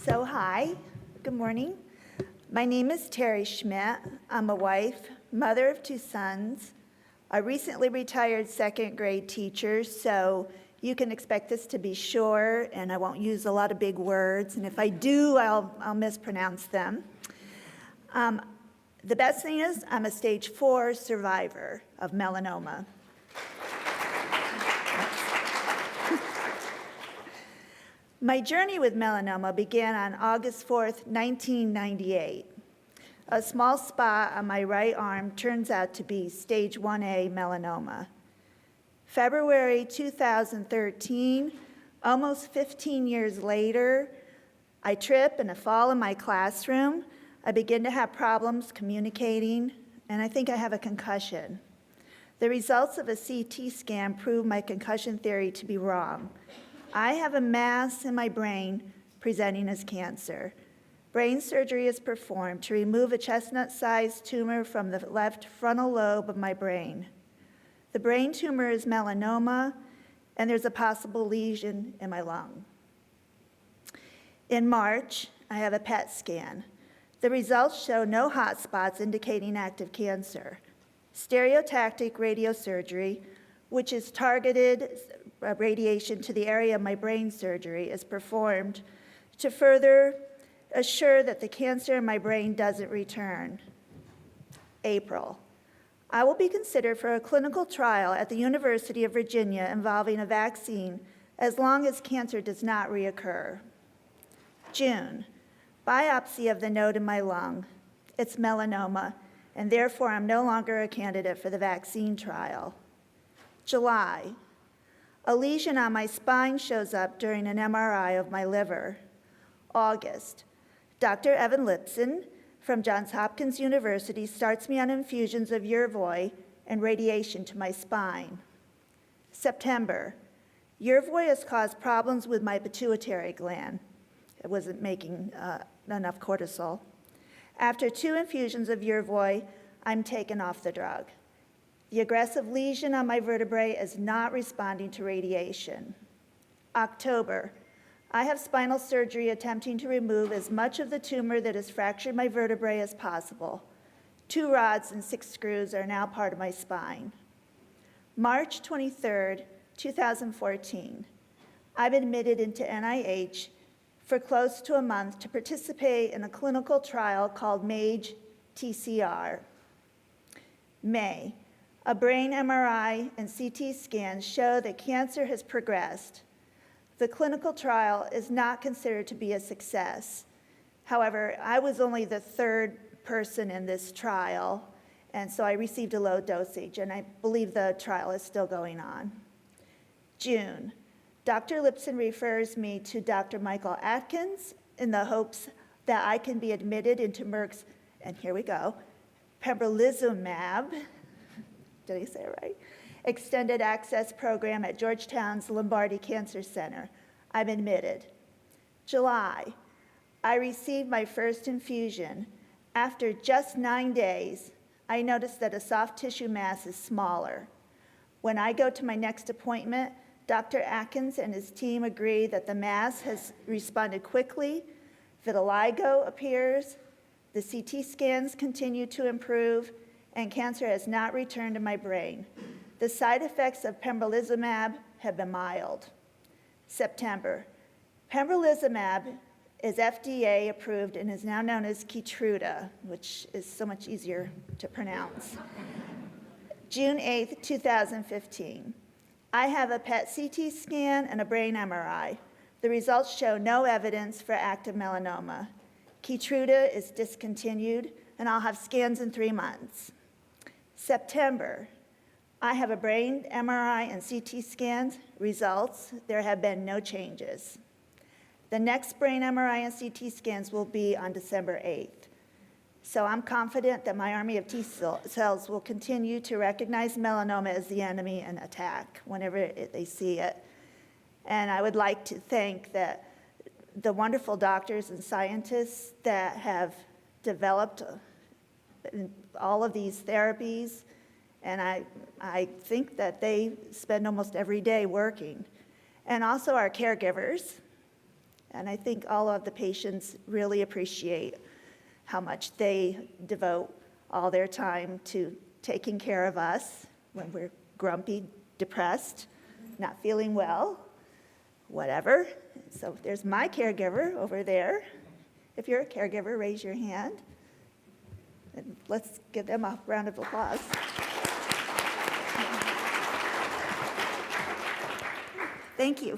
So hi, good morning. My name is Terrie Schmith. I'm a wife, mother of 2 sons, a recently retired second grade teacher, so you can expect this to be short and I won't use a lot of big words, and if I do, I'll mispronounce them. The best thing is I'm a stage 4 survivor of melanoma. My journey with melanoma began on August 4th, 1998. A small spot on my right arm turns out to be stage 1A melanoma. February 2013, almost 15 years later, I trip and I fall in my classroom. I begin to have problems communicating, and I think I have a concussion. The results of a CT scan prove my concussion theory to be wrong. I have a mass in my brain presenting as cancer. Brain surgery is performed to remove a chestnut-sized tumor from the left frontal lobe of my brain. The brain tumor is melanoma, and there's a possible lesion in my lung. In March, I have a PET scan. The results show no hot spots indicating active cancer. Stereotactic radiosurgery, which is targeted radiation to the area of my brain surgery, is performed to further assure that the cancer in my brain doesn't return. April. I will be considered for a clinical trial at the University of Virginia involving a vaccine as long as cancer does not reoccur. June. Biopsy of the node in my lung. It's melanoma, and therefore I'm no longer a candidate for the vaccine trial. July. A lesion on my spine shows up during an MRI of my liver. August. Dr. Evan Lipson from Johns Hopkins University starts me on infusions of Yervoy and radiation to my spine. September. Yervoy has caused problems with my pituitary gland. It wasn't making enough cortisol. After 2 infusions of Yervoy, I'm taken off the drug. The aggressive lesion on my vertebrae is not responding to radiation. October, I have spinal surgery attempting to remove as much of the tumor that has fractured my vertebrae as possible. 2 rods and 6 screws are now part of my spine. March 23rd, 2014, I'm admitted into NIH for close to a month to participate in a clinical trial called MAGE-TCR. May. A brain MRI and CT scans show that cancer has progressed. The clinical trial is not considered to be a success. However, I was only the 3rd person in this trial, and so I received a low dosage, and I believe the trial is still going on. June. Dr. Lipson refers me to Dr. Michael Atkins in the hopes that I can be admitted into Merck's, and here we go, pembrolizumab, did I say it right? Extended access program at Georgetown's Lombardi Cancer Center. I'm admitted. July, I received my first infusion. After just 9 days, I noticed that a soft tissue mass is smaller. When I go to my next appointment, Dr. Atkins and his team agree that the mass has responded quickly, vitiligo appears, the CT scans continue to improve, and cancer has not returned to my brain. The side effects of pembrolizumab have been mild. September. Pembrolizumab is FDA approved and is now known as Keytruda, which is so much easier to pronounce. June 8th, 2015. I have a PET CT scan and a brain MRI. The results show no evidence for active melanoma. Keytruda is discontinued, and I'll have scans in 3 months. September, I have a brain MRI and CT scans. Results, there have been no changes. The next brain MRI and CT scans will be on December 8th. So I'm confident that my army of T cells will continue to recognize melanoma as the enemy and attack whenever they see it. And I would like to thank the wonderful doctors and scientists that have developed all of these therapies, and I think that they spend almost every day working. And also our caregivers, And I think all of the patients really appreciate how much they devote all their time to taking care of us when we're grumpy, depressed, not feeling well, whatever. So there's my caregiver over there. If you're a caregiver, raise your hand. And let's give them a round of applause. Thank you.